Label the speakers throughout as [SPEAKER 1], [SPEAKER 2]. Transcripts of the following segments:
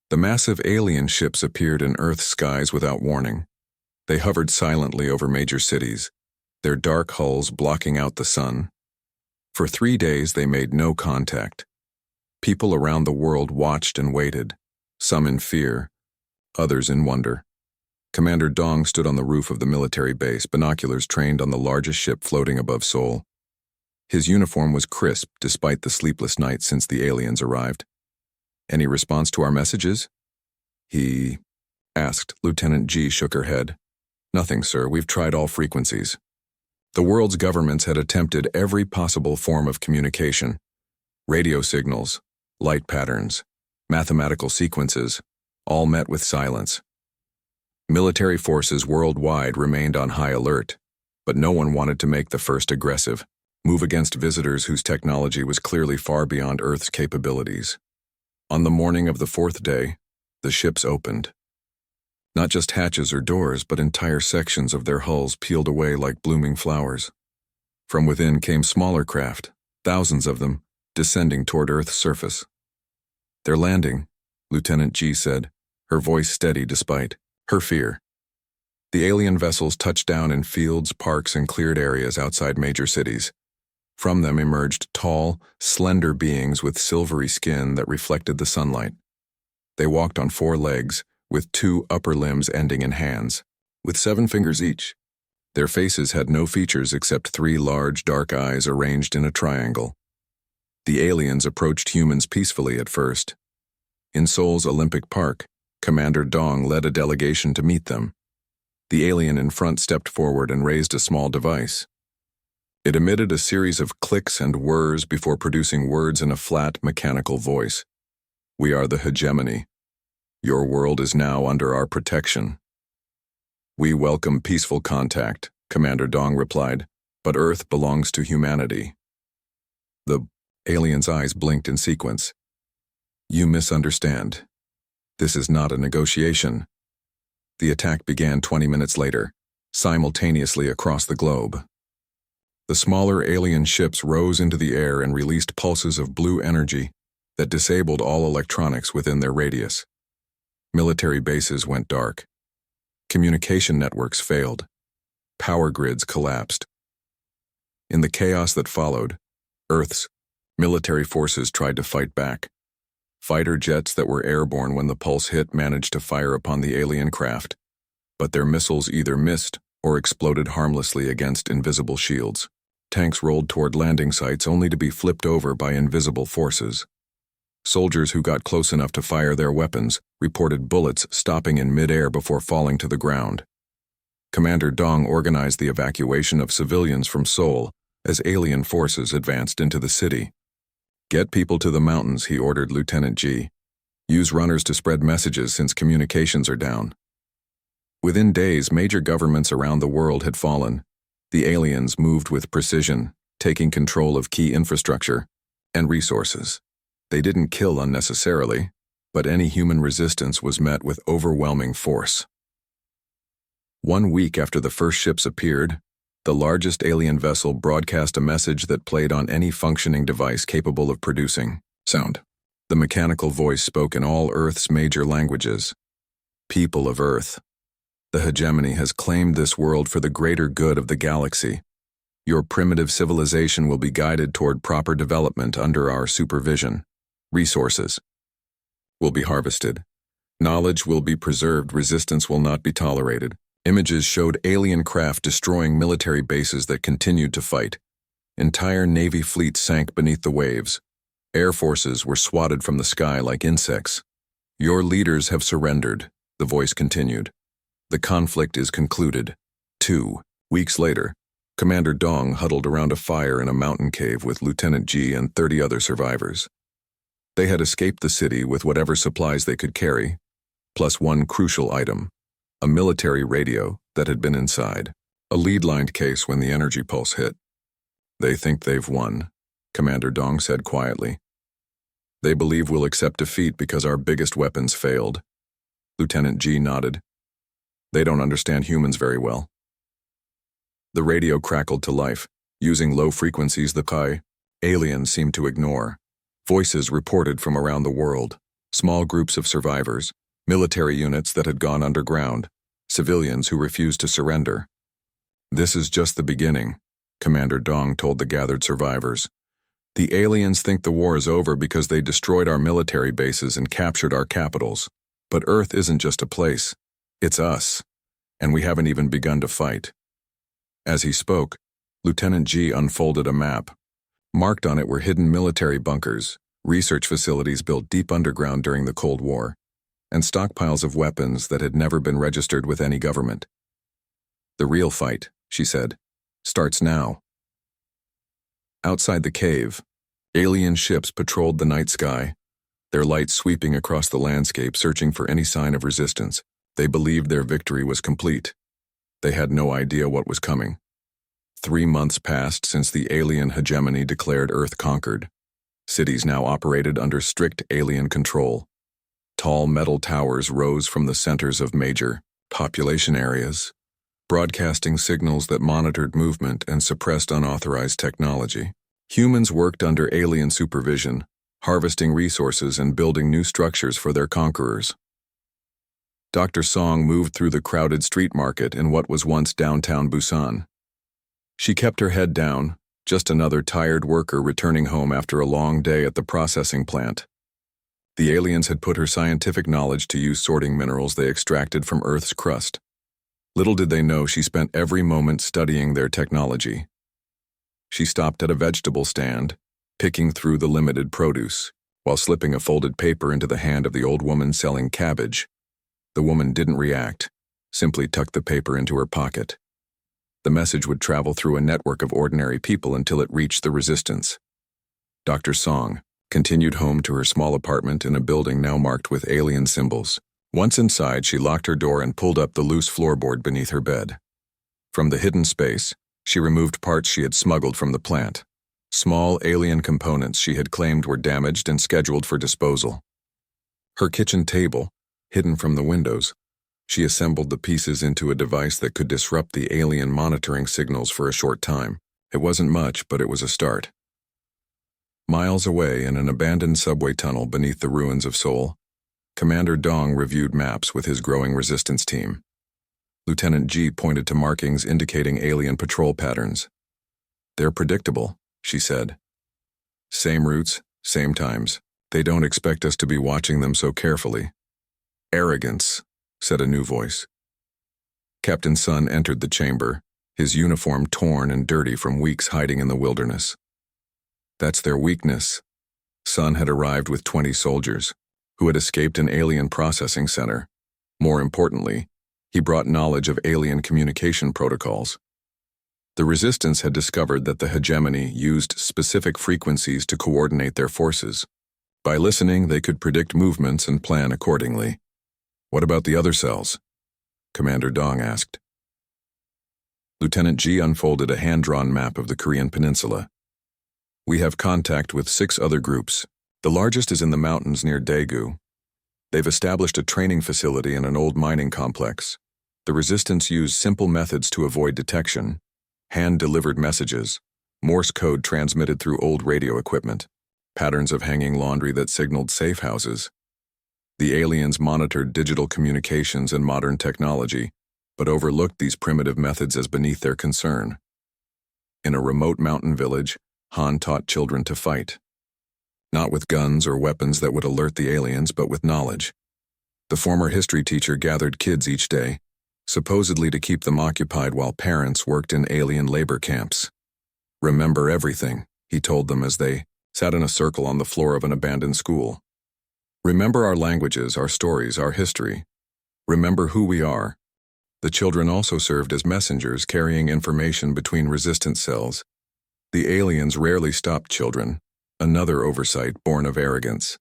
[SPEAKER 1] The massive alien ships appeared in Earth's skies without warning. They hovered silently over major cities, their dark hulls blocking out the sun. For 3 days they made no contact. People around the world watched and waited, some in fear, others in wonder. Commander Dong stood on the roof of the military base, binoculars trained on the largest ship floating above Seoul. His uniform was crisp despite the sleepless night since the aliens arrived. "Any response to our messages?" he asked. Lieutenant G shook her head. "Nothing, sir. We've tried all frequencies." The world's governments had attempted every possible form of communication. Radio signals, light patterns, mathematical sequences, all met with silence. Military forces worldwide remained on high alert, but no one wanted to make the first aggressive move against visitors whose technology was clearly far beyond Earth's capabilities. On the morning of the 4th day, the ships opened. Not just hatches or doors, but entire sections of their hulls peeled away like blooming flowers. From within came smaller craft, thousands of them, descending toward Earth's surface. "They're landing," Lieutenant G said, her voice steady despite her fear. The alien vessels touched down in fields, parks, and cleared areas outside major cities. From them emerged tall, slender beings with silvery skin that reflected the sunlight. They walked on 4 legs, with 2 upper limbs ending in hands, with 7 fingers each. Their faces had no features except 3 large, dark eyes arranged in a triangle. The aliens approached humans peacefully at first. In Seoul's Olympic Park, Commander Dong led a delegation to meet them. The alien in front stepped forward and raised a small device. It emitted a series of clicks and whirs before producing words in a flat, mechanical voice. "We are the hegemony. Your world is now under our protection." "We welcome peaceful contact," Commander Dong replied, "but Earth belongs to humanity." The alien's eyes blinked in sequence. "You misunderstand. This is not a negotiation." The attack began 20 minutes later, simultaneously across the globe. The smaller alien ships rose into the air and released pulses of blue energy that disabled all electronics within their radius. Military bases went dark. Communication networks failed. Power grids collapsed. In the chaos that followed, Earth's military forces tried to fight back. Fighter jets that were airborne when the pulse hit managed to fire upon the alien craft, but their missiles either missed or exploded harmlessly against invisible shields. Tanks rolled toward landing sites only to be flipped over by invisible forces. Soldiers who got close enough to fire their weapons reported bullets stopping in midair before falling to the ground. Commander Dong organized the evacuation of civilians from Seoul as alien forces advanced into the city. "Get people to the mountains," he ordered Lieutenant G. "Use runners to spread messages since communications are down." Within days, major governments around the world had fallen. The aliens moved with precision, taking control of key infrastructure and resources. They didn't kill unnecessarily, but any human resistance was met with overwhelming force. 1 week after the first ships appeared, the largest alien vessel broadcast a message that played on any functioning device capable of producing sound. The mechanical voice spoke in all Earth's major languages. "People of Earth, the hegemony has claimed this world for the greater good of the galaxy. Your primitive civilization will be guided toward proper development under our supervision. Resources will be harvested. Knowledge will be preserved. Resistance will not be tolerated." Images showed alien craft destroying military bases that continued to fight. Entire Navy fleets sank beneath the waves. Air forces were swatted from the sky like insects. "Your leaders have surrendered," the voice continued. "The conflict is concluded." 2 weeks later, Commander Dong huddled around a fire in a mountain cave with Lieutenant G and 30 other survivors. They had escaped the city with whatever supplies they could carry, plus one crucial item, a military radio that had been inside, a lead-lined case when the energy pulse hit. "They think they've won," Commander Dong said quietly. "They believe we'll accept defeat because our biggest weapons failed." Lieutenant G nodded. "They don't understand humans very well." The radio crackled to life, using low frequencies the aliens seemed to ignore. Voices reported from around the world. Small groups of survivors, military units that had gone underground, civilians who refused to surrender. "This is just the beginning," Commander Dong told the gathered survivors. "The aliens think the war is over because they destroyed our military bases and captured our capitals. But Earth isn't just a place. It's us. And we haven't even begun to fight." As he spoke, Lieutenant G unfolded a map. Marked on it were hidden military bunkers, research facilities built deep underground during the Cold War, and stockpiles of weapons that had never been registered with any government. "The real fight," she said, "starts now." Outside the cave, alien ships patrolled the night sky, their lights sweeping across the landscape searching for any sign of resistance. They believed their victory was complete. They had no idea what was coming. 3 months passed since the alien hegemony declared Earth conquered. Cities now operated under strict alien control. Tall metal towers rose from the centers of major population areas, broadcasting signals that monitored movement and suppressed unauthorized technology. Humans worked under alien supervision, harvesting resources and building new structures for their conquerors. Dr. Song moved through the crowded street market in what was once downtown Busan. She kept her head down, just another tired worker returning home after a long day at the processing plant. The aliens had put her scientific knowledge to use sorting minerals they extracted from Earth's crust. Little did they know she spent every moment studying their technology. She stopped at a vegetable stand, picking through the limited produce, while slipping a folded paper into the hand of the old woman selling cabbage. The woman didn't react, simply tucked the paper into her pocket. The message would travel through a network of ordinary people until it reached the resistance. Dr. Song continued home to her small apartment in a building now marked with alien symbols. Once inside, she locked her door and pulled up the loose floorboard beneath her bed. From the hidden space, she removed parts she had smuggled from the plant. Small alien components she had claimed were damaged and scheduled for disposal. Her kitchen table, hidden from the windows, she assembled the pieces into a device that could disrupt the alien monitoring signals for a short time. It wasn't much, but it was a start. Miles away in an abandoned subway tunnel beneath the ruins of Seoul, Commander Dong reviewed maps with his growing resistance team. Lieutenant G pointed to markings indicating alien patrol patterns. "They're predictable," she said. "Same routes, same times. They don't expect us to be watching them so carefully." "Arrogance," said a new voice. Captain Sun entered the chamber, his uniform torn and dirty from weeks hiding in the wilderness. "That's their weakness." Sun had arrived with 20 soldiers, who had escaped an alien processing center. More importantly, he brought knowledge of alien communication protocols. The resistance had discovered that the hegemony used specific frequencies to coordinate their forces. By listening, they could predict movements and plan accordingly. "What about the other cells?" Commander Dong asked. Lieutenant G unfolded a hand-drawn map of the Korean peninsula. "We have contact with 6 other groups. The largest is in the mountains near Daegu. They've established a training facility in an old mining complex. The resistance used simple methods to avoid detection: hand-delivered messages, Morse code transmitted through old radio equipment, patterns of hanging laundry that signaled safe houses. The aliens monitored digital communications and modern technology, but overlooked these primitive methods as beneath their concern. In a remote mountain village, Han taught children to fight. Not with guns or weapons that would alert the aliens, but with knowledge. The former history teacher gathered kids each day, supposedly to keep them occupied while parents worked in alien labor camps. "Remember everything," he told them as they sat in a circle on the floor of an abandoned school. "Remember our languages, our stories, our history. Remember who we are." The children also served as messengers carrying information between resistance cells. The aliens rarely stopped children, another oversight born of arrogance.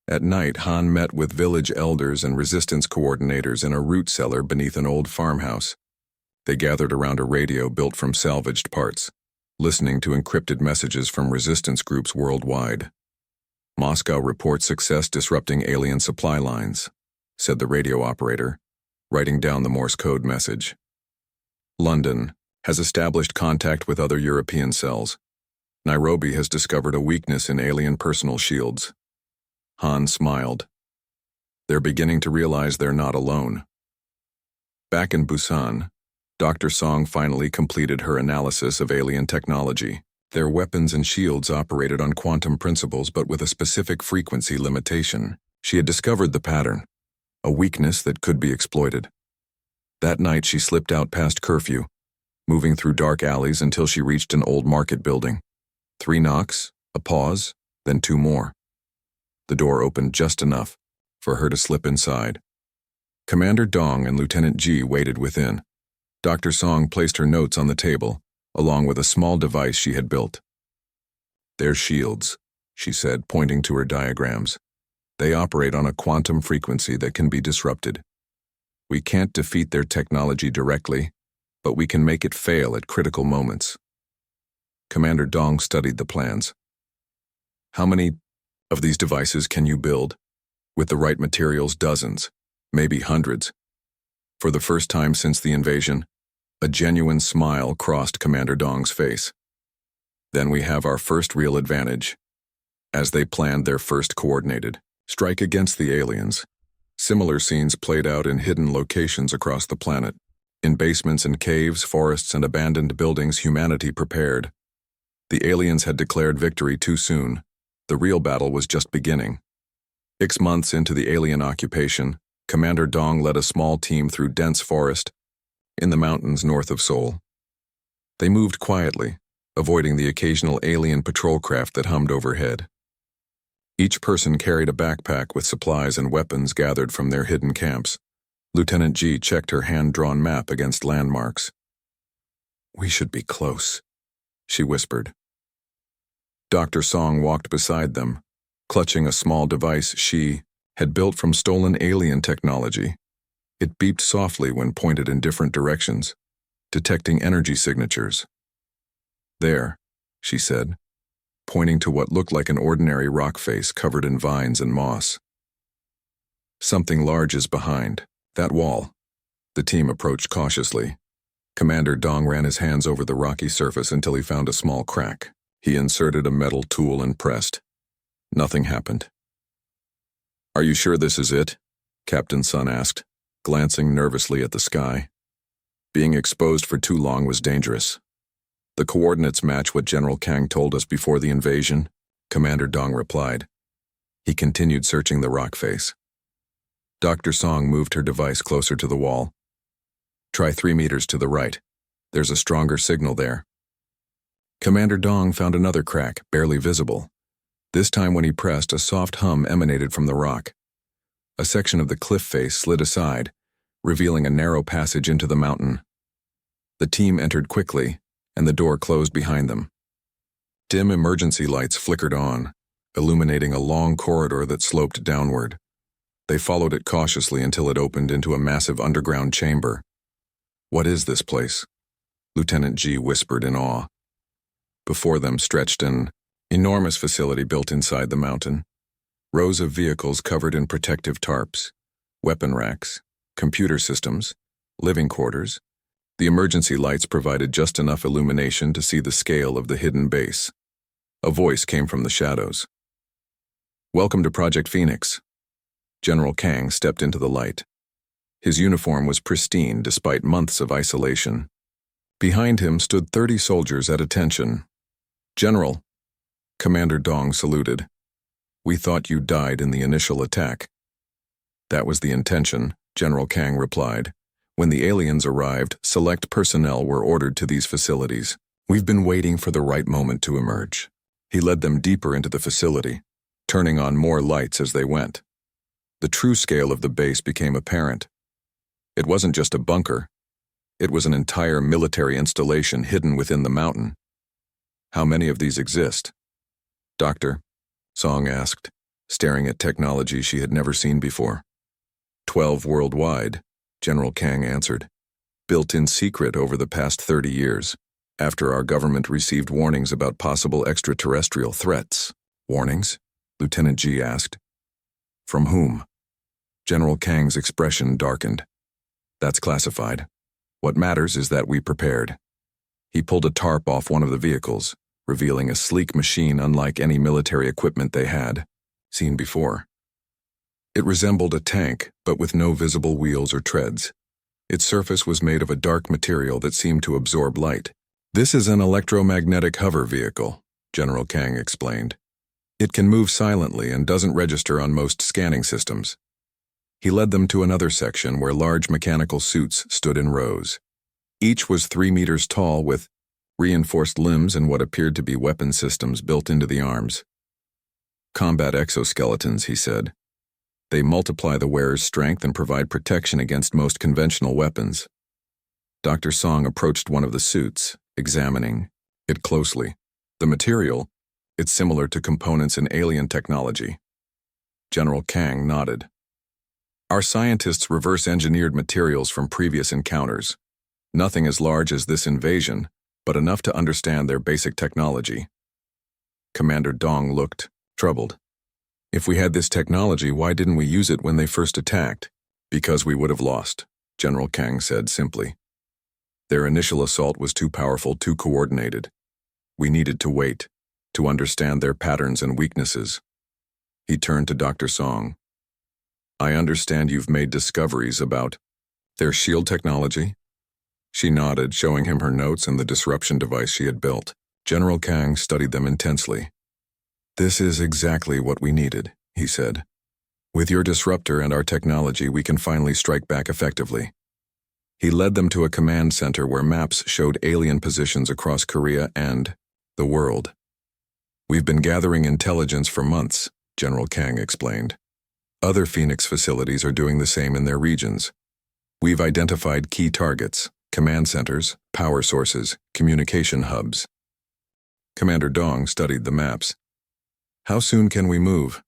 [SPEAKER 1] At night, Han met with village elders and resistance coordinators in a root cellar beneath an old farmhouse. They gathered around a radio built from salvaged parts, listening to encrypted messages from resistance groups worldwide. "Moscow reports success disrupting alien supply lines," said the radio operator, writing down the Morse code message. "London has established contact with other European cells. Nairobi has discovered a weakness in alien personal shields. Han smiled. They're beginning to realize they're not alone. Back in Busan, Dr. Song finally completed her analysis of alien technology. Their weapons and shields operated on quantum principles but with a specific frequency limitation. She had discovered the pattern, a weakness that could be exploited. That night she slipped out past curfew, moving through dark alleys until she reached an old market building. 3 knocks, a pause, then 2 more. The door opened just enough for her to slip inside. Commander Dong and Lieutenant Ji waited within. Dr. Song placed her notes on the table, along with a small device she had built. "They're shields," she said, pointing to her diagrams. "They operate on a quantum frequency that can be disrupted. We can't defeat their technology directly, but we can make it fail at critical moments." Commander Dong studied the plans. "How many of these devices can you build? With the right materials, dozens, maybe hundreds." For the first time since the invasion, a genuine smile crossed Commander Dong's face. "Then we have our first real advantage." As they planned their first coordinated strike against the aliens, similar scenes played out in hidden locations across the planet. In basements and caves, forests, and abandoned buildings, humanity prepared. The aliens had declared victory too soon. The real battle was just beginning. 6 months into the alien occupation, Commander Dong led a small team through dense forest in the mountains north of Seoul. They moved quietly, avoiding the occasional alien patrol craft that hummed overhead. Each person carried a backpack with supplies and weapons gathered from their hidden camps. Lieutenant Ji checked her hand-drawn map against landmarks. "We should be close," she whispered. Dr. Song walked beside them, clutching a small device she had built from stolen alien technology. It beeped softly when pointed in different directions, detecting energy signatures. "There," she said, pointing to what looked like an ordinary rock face covered in vines and moss. "Something large is behind that wall." The team approached cautiously. Commander Dong ran his hands over the rocky surface until he found a small crack. He inserted a metal tool and pressed. Nothing happened. "Are you sure this is it?" Captain Sun asked, glancing nervously at the sky. "Being exposed for too long was dangerous." "The coordinates match what General Kang told us before the invasion," Commander Dong replied. He continued searching the rock face. Dr. Song moved her device closer to the wall. "Try 3 meters to the right. There's a stronger signal there." Commander Dong found another crack, barely visible. This time when he pressed, a soft hum emanated from the rock. A section of the cliff face slid aside, revealing a narrow passage into the mountain. The team entered quickly, and the door closed behind them. Dim emergency lights flickered on, illuminating a long corridor that sloped downward. They followed it cautiously until it opened into a massive underground chamber. "What is this place?" Lieutenant Ji whispered in awe. Before them stretched an enormous facility built inside the mountain. Rows of vehicles covered in protective tarps, weapon racks, computer systems, living quarters. The emergency lights provided just enough illumination to see the scale of the hidden base. A voice came from the shadows. "Welcome to Project Phoenix." General Kang stepped into the light. His uniform was pristine despite months of isolation. Behind him stood 30 soldiers at attention. "General," Commander Dong saluted. "We thought you died in the initial attack." "That was the intention," General Kang replied. "When the aliens arrived, select personnel were ordered to these facilities. We've been waiting for the right moment to emerge." He led them deeper into the facility, turning on more lights as they went. The true scale of the base became apparent. It wasn't just a bunker. It was an entire military installation hidden within the mountain. "How many of these exist?" "Doctor," Song asked, staring at technology she had never seen before. 12 worldwide, General Kang answered. "Built in secret over the past 30 years, after our government received warnings about possible extraterrestrial threats." "Warnings?" Lieutenant Ji asked. "From whom?" General Kang's expression darkened. "That's classified. What matters is that we prepared." He pulled a tarp off one of the vehicles, revealing a sleek machine unlike any military equipment they had. seen before. It resembled a tank, but with no visible wheels or treads. Its surface was made of a dark material that seemed to absorb light. "This is an electromagnetic hover vehicle," General Kang explained. "It can move silently and doesn't register on most scanning systems." He led them to another section where large mechanical suits stood in rows. Each was 3 meters tall with reinforced limbs and what appeared to be weapon systems built into the arms. "Combat exoskeletons," he said. "They multiply the wearer's strength and provide protection against most conventional weapons." Dr. Song approached one of the suits, examining it closely. The material, it's similar to components in alien technology. General Kang nodded. "Our scientists reverse-engineered materials from previous encounters. Nothing as large as this invasion, but enough to understand their basic technology." Commander Dong looked troubled. "If we had this technology, why didn't we use it when they first attacked?" "Because we would have lost," General Kang said simply. "Their initial assault was too powerful, too coordinated. We needed to wait, to understand their patterns and weaknesses." He turned to Dr. Song. "I understand you've made discoveries about their shield technology?" She nodded, showing him her notes and the disruption device she had built. General Kang studied them intensely. "This is exactly what we needed," he said. "With your disruptor and our technology, we can finally strike back effectively." He led them to a command center where maps showed alien positions across Korea and the world. "We've been gathering intelligence for months," General Kang explained. "Other Phoenix facilities are doing the same in their regions. We've identified key targets, command centers, power sources, communication hubs." Commander Dong studied the maps. "How soon can we move?"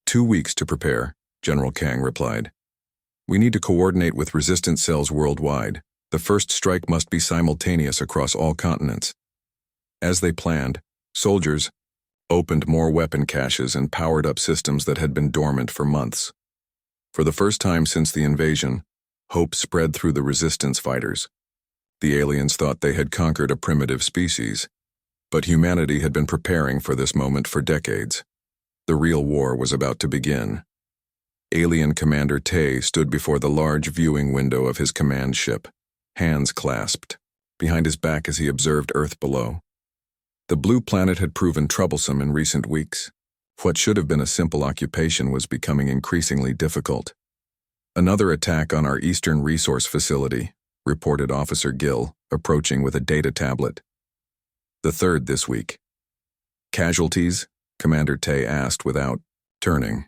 [SPEAKER 1] 2 weeks to prepare," General Kang replied. "We need to coordinate with resistance cells worldwide. The first strike must be simultaneous across all continents." As they planned, soldiers opened more weapon caches and powered up systems that had been dormant for months. For the first time since the invasion, hope spread through the resistance fighters. The aliens thought they had conquered a primitive species, but humanity had been preparing for this moment for decades. The real war was about to begin. Alien Commander Tay stood before the large viewing window of his command ship, hands clasped, behind his back as he observed Earth below. The blue planet had proven troublesome in recent weeks. What should have been a simple occupation was becoming increasingly difficult. "Another attack on our eastern resource facility," reported Officer Gill, approaching with a data tablet. "The third this week." "Casualties?" Commander Tay asked without turning.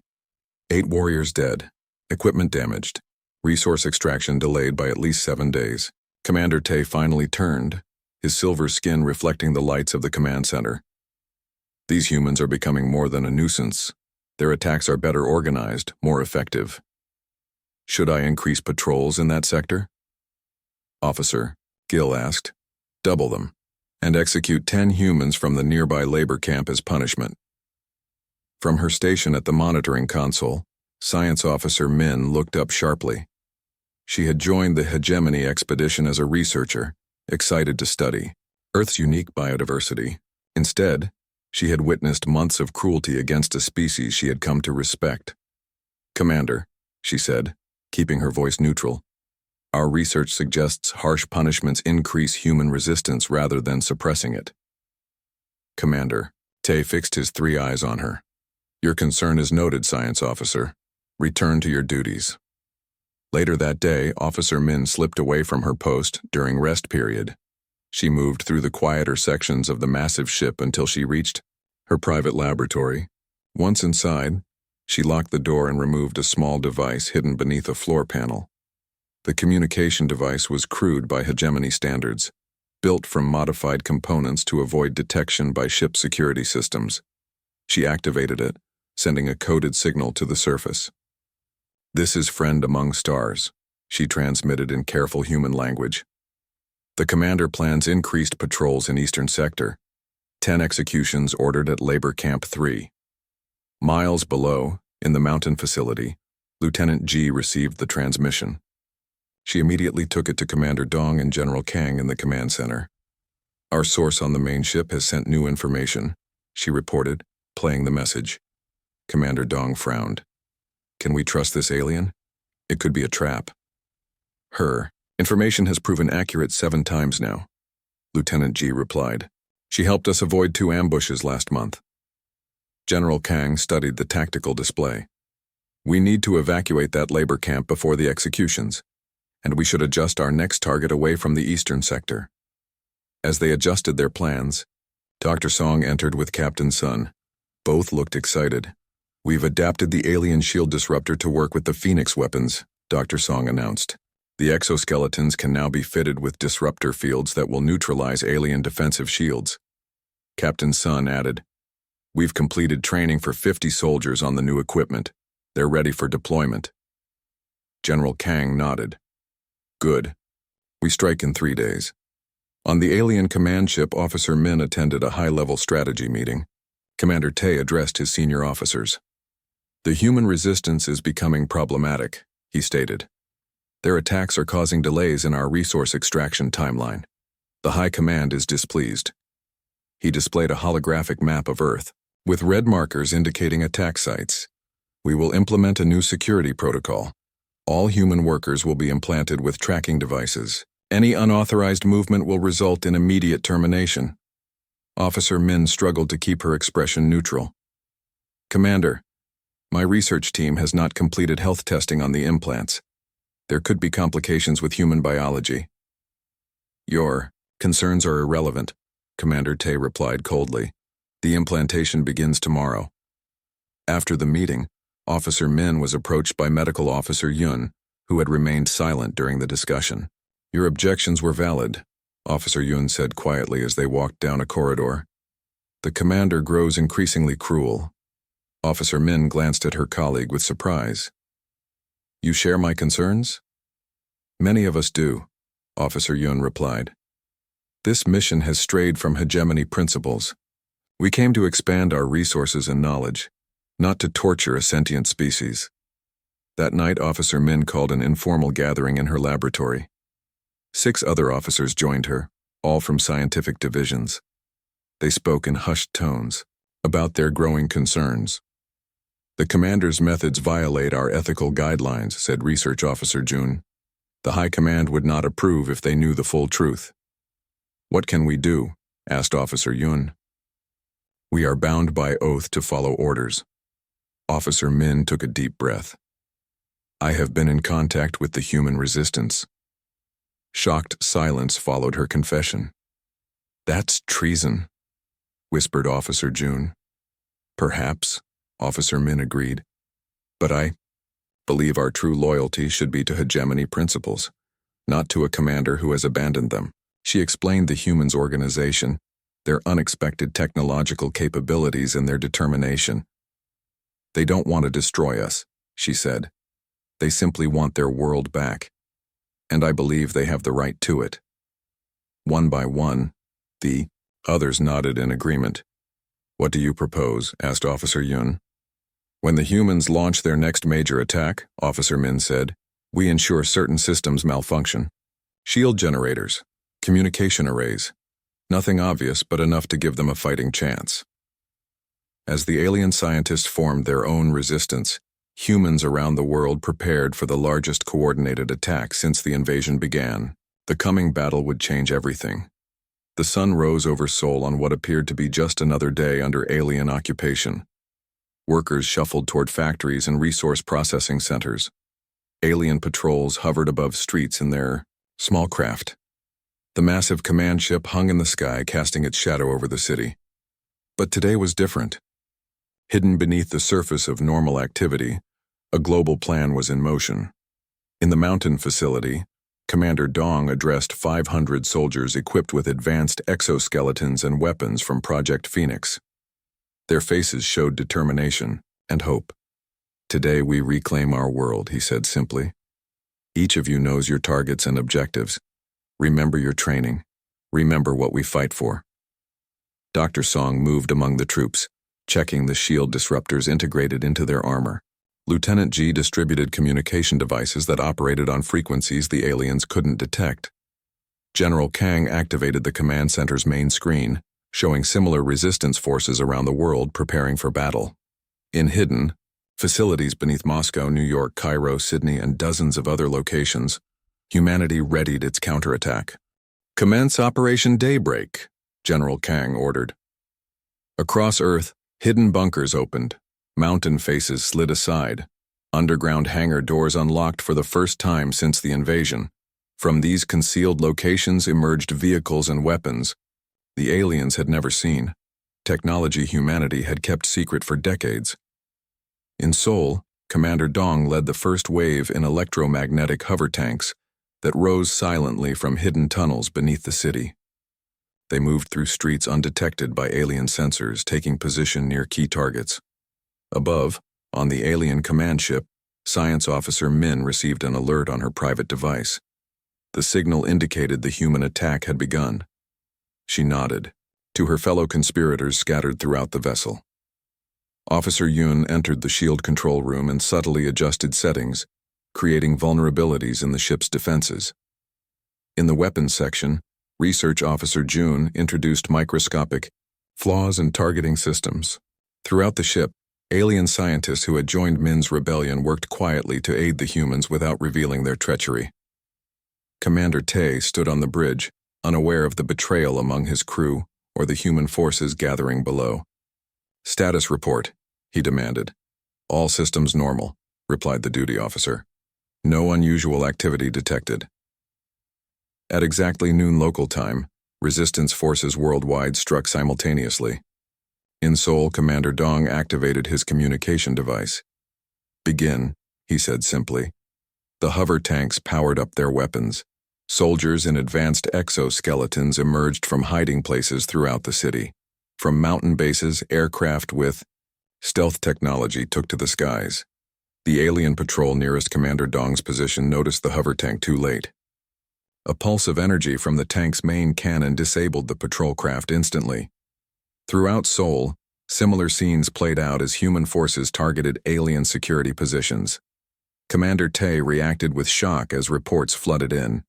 [SPEAKER 1] 8 warriors dead. Equipment damaged. Resource extraction delayed by at least 7 days. Commander Tay finally turned, his silver skin reflecting the lights of the command center. "These humans are becoming more than a nuisance. Their attacks are better organized, more effective. Should I increase patrols in that sector?" "Officer," Gill asked, "double them, and execute 10 humans from the nearby labor camp as punishment." From her station at the monitoring console, Science Officer Min looked up sharply. She had joined the Hegemony expedition as a researcher, excited to study Earth's unique biodiversity. Instead, she had witnessed months of cruelty against a species she had come to respect. "Commander," she said, keeping her voice neutral, "our research suggests harsh punishments increase human resistance rather than suppressing it." "Commander," Tay fixed his 3 eyes on her. "Your concern is noted, Science Officer. Return to your duties." Later that day, Officer Min slipped away from her post during rest period. She moved through the quieter sections of the massive ship until she reached her private laboratory. Once inside, she locked the door and removed a small device hidden beneath a floor panel. The communication device was crude by Hegemony standards, built from modified components to avoid detection by ship security systems. She activated it, sending a coded signal to the surface. "This is Friend Among Stars," she transmitted in careful human language. "The commander plans increased patrols in Eastern Sector. 10 executions ordered at Labor Camp 3. Miles below, in the mountain facility, Lieutenant G received the transmission. She immediately took it to Commander Dong and General Kang in the command center. "Our source on the main ship has sent new information," she reported, playing the message. Commander Dong frowned. Can we trust this alien? It could be a trap. Her information has proven accurate 7 times now, Lieutenant Ji replied. She helped us avoid 2 ambushes last month. General Kang studied the tactical display. We need to evacuate that labor camp before the executions, and we should adjust our next target away from the eastern sector. As they adjusted their plans, Dr. Song entered with Captain Sun. Both looked excited. We've adapted the alien shield disruptor to work with the Phoenix weapons, Dr. Song announced. The exoskeletons can now be fitted with disruptor fields that will neutralize alien defensive shields. Captain Sun added, We've completed training for 50 soldiers on the new equipment. They're ready for deployment. General Kang nodded. Good. We strike in 3 days. On the alien command ship, Officer Min attended a high-level strategy meeting. Commander Tay addressed his senior officers. The human resistance is becoming problematic, he stated. Their attacks are causing delays in our resource extraction timeline. The High Command is displeased. He displayed a holographic map of Earth, with red markers indicating attack sites. We will implement a new security protocol. All human workers will be implanted with tracking devices. Any unauthorized movement will result in immediate termination. Officer Min struggled to keep her expression neutral. Commander, my research team has not completed health testing on the implants. There could be complications with human biology. Your concerns are irrelevant, Commander Tay replied coldly. The implantation begins tomorrow. After the meeting, Officer Min was approached by Medical Officer Yun, who had remained silent during the discussion. Your objections were valid, Officer Yun said quietly as they walked down a corridor. The commander grows increasingly cruel. Officer Min glanced at her colleague with surprise. You share my concerns? Many of us do, Officer Yun replied. This mission has strayed from hegemony principles. We came to expand our resources and knowledge, not to torture a sentient species. That night, Officer Min called an informal gathering in her laboratory. 6 other officers joined her, all from scientific divisions. They spoke in hushed tones about their growing concerns. The commander's methods violate our ethical guidelines, said Research Officer Jun. The High Command would not approve if they knew the full truth. What can we do? Asked Officer Yun. We are bound by oath to follow orders. Officer Min took a deep breath. I have been in contact with the human resistance. Shocked silence followed her confession. That's treason, whispered Officer Jun. Perhaps, Officer Min agreed. But I believe our true loyalty should be to hegemony principles, not to a commander who has abandoned them. She explained the humans' organization, their unexpected technological capabilities and their determination. They don't want to destroy us, she said. They simply want their world back. And I believe they have the right to it. One by one, the others nodded in agreement. What do you propose? Asked Officer Yun. When the humans launch their next major attack, Officer Min said, we ensure certain systems malfunction. Shield generators, communication arrays. Nothing obvious, but enough to give them a fighting chance. As the alien scientists formed their own resistance, humans around the world prepared for the largest coordinated attack since the invasion began. The coming battle would change everything. The sun rose over Seoul on what appeared to be just another day under alien occupation. Workers shuffled toward factories and resource processing centers. Alien patrols hovered above streets in their small craft. The massive command ship hung in the sky, casting its shadow over the city. But today was different. Hidden beneath the surface of normal activity, a global plan was in motion. In the mountain facility, Commander Dong addressed 500 soldiers equipped with advanced exoskeletons and weapons from Project Phoenix. Their faces showed determination and hope. Today we reclaim our world, he said simply. Each of you knows your targets and objectives. Remember your training. Remember what we fight for. Dr. Song moved among the troops, checking the shield disruptors integrated into their armor. Lieutenant Ji distributed communication devices that operated on frequencies the aliens couldn't detect. General Kang activated the command center's main screen, showing similar resistance forces around the world preparing for battle. In hidden facilities beneath Moscow, New York, Cairo, Sydney, and dozens of other locations, humanity readied its counterattack. "Commence Operation Daybreak," General Kang ordered. Across Earth, hidden bunkers opened, mountain faces slid aside, underground hangar doors unlocked for the first time since the invasion. From these concealed locations emerged vehicles and weapons the aliens had never seen, technology humanity had kept secret for decades. In Seoul, Commander Dong led the first wave in electromagnetic hover tanks that rose silently from hidden tunnels beneath the city. They moved through streets undetected by alien sensors, taking position near key targets. Above, on the alien command ship, Science Officer Min received an alert on her private device. The signal indicated the human attack had begun. She nodded to her fellow conspirators scattered throughout the vessel. Officer Yoon entered the shield control room and subtly adjusted settings, creating vulnerabilities in the ship's defenses. In the weapons section, Research Officer Jun introduced microscopic flaws in targeting systems. Throughout the ship, alien scientists who had joined Min's rebellion worked quietly to aid the humans without revealing their treachery. Commander Tae stood on the bridge, unaware of the betrayal among his crew or the human forces gathering below. "Status report," he demanded. "All systems normal," replied the duty officer. "No unusual activity detected." At exactly noon local time, resistance forces worldwide struck simultaneously. In Seoul, Commander Dong activated his communication device. "Begin," he said simply. The hover tanks powered up their weapons. Soldiers in advanced exoskeletons emerged from hiding places throughout the city. From mountain bases, aircraft with stealth technology took to the skies. The alien patrol nearest Commander Dong's position noticed the hover tank too late. A pulse of energy from the tank's main cannon disabled the patrol craft instantly. Throughout Seoul, similar scenes played out as human forces targeted alien security positions. Commander Tae reacted with shock as reports flooded in.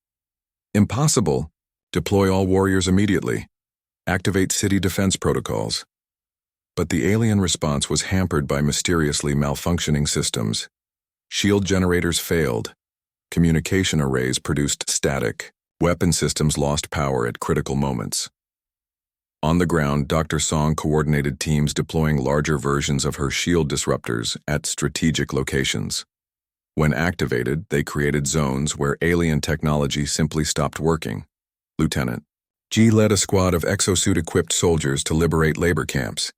[SPEAKER 1] "Impossible! Deploy all warriors immediately. Activate city defense protocols." But the alien response was hampered by mysteriously malfunctioning systems. Shield generators failed. Communication arrays produced static. Weapon systems lost power at critical moments. On the ground, Dr. Song coordinated teams deploying larger versions of her shield disruptors at strategic locations. When activated, they created zones where alien technology simply stopped working. Lieutenant G led a squad of exosuit-equipped soldiers to liberate labor camps.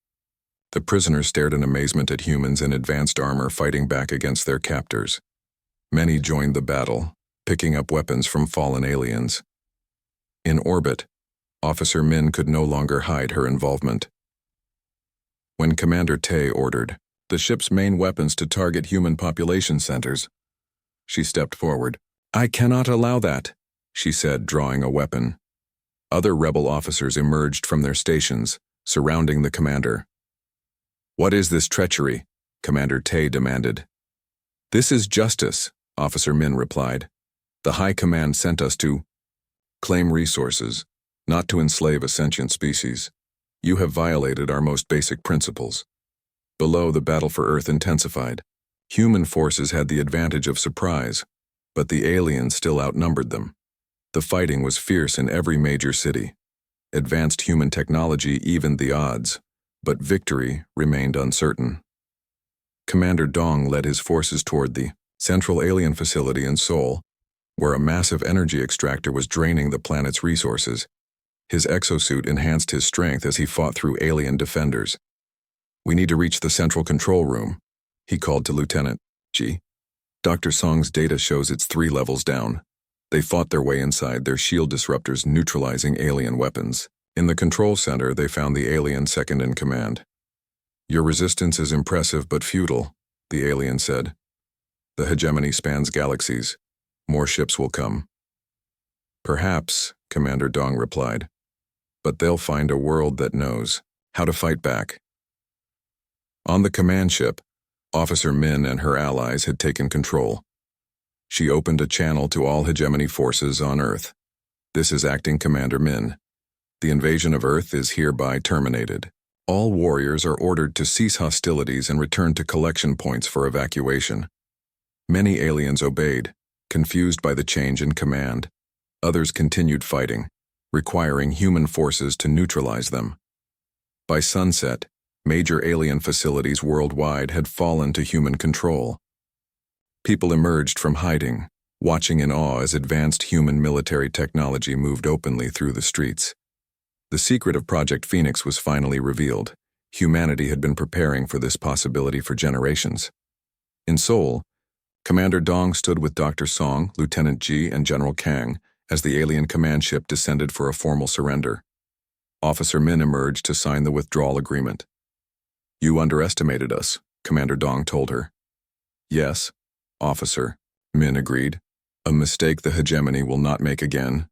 [SPEAKER 1] The prisoners stared in amazement at humans in advanced armor fighting back against their captors. Many joined the battle, picking up weapons from fallen aliens. In orbit, Officer Min could no longer hide her involvement. When Commander Tae ordered the ship's main weapons to target human population centers, she stepped forward. "I cannot allow that," she said, drawing a weapon. Other rebel officers emerged from their stations, surrounding the commander. "What is this treachery?" Commander Tae demanded. "This is justice," Officer Min replied. "The High Command sent us to claim resources, not to enslave a sentient species. You have violated our most basic principles." Below, the battle for Earth intensified. Human forces had the advantage of surprise, but the aliens still outnumbered them. The fighting was fierce in every major city. Advanced human technology evened the odds, but victory remained uncertain. Commander Dong led his forces toward the central alien facility in Seoul, where a massive energy extractor was draining the planet's resources. His exosuit enhanced his strength as he fought through alien defenders. "We need to reach the central control room," he called to Lieutenant G. Dr. Song's data shows it's 3 levels down. They fought their way inside, their shield disruptors neutralizing alien weapons. In the control center, they found the alien second in command. "Your resistance is impressive but futile," the alien said. "The hegemony spans galaxies. More ships will come." "Perhaps," Commander Dong replied. "But they'll find a world that knows how to fight back." On the command ship, Officer Min and her allies had taken control. She opened a channel to all hegemony forces on Earth. "This is Acting Commander Min. The invasion of Earth is hereby terminated. All warriors are ordered to cease hostilities and return to collection points for evacuation. Many aliens obeyed, confused by the change in command. Others continued fighting, requiring human forces to neutralize them. By sunset, major alien facilities worldwide had fallen to human control. People emerged from hiding, watching in awe as advanced human military technology moved openly through the streets. The secret of Project Phoenix was finally revealed. Humanity had been preparing for this possibility for generations. In Seoul, Commander Dong stood with Dr. Song, Lieutenant Ji, and General Kang as the alien command ship descended for a formal surrender. Officer Min emerged to sign the withdrawal agreement. "You underestimated us," Commander Dong told her. "Yes, officer," Min agreed. "A mistake the hegemony will not make again."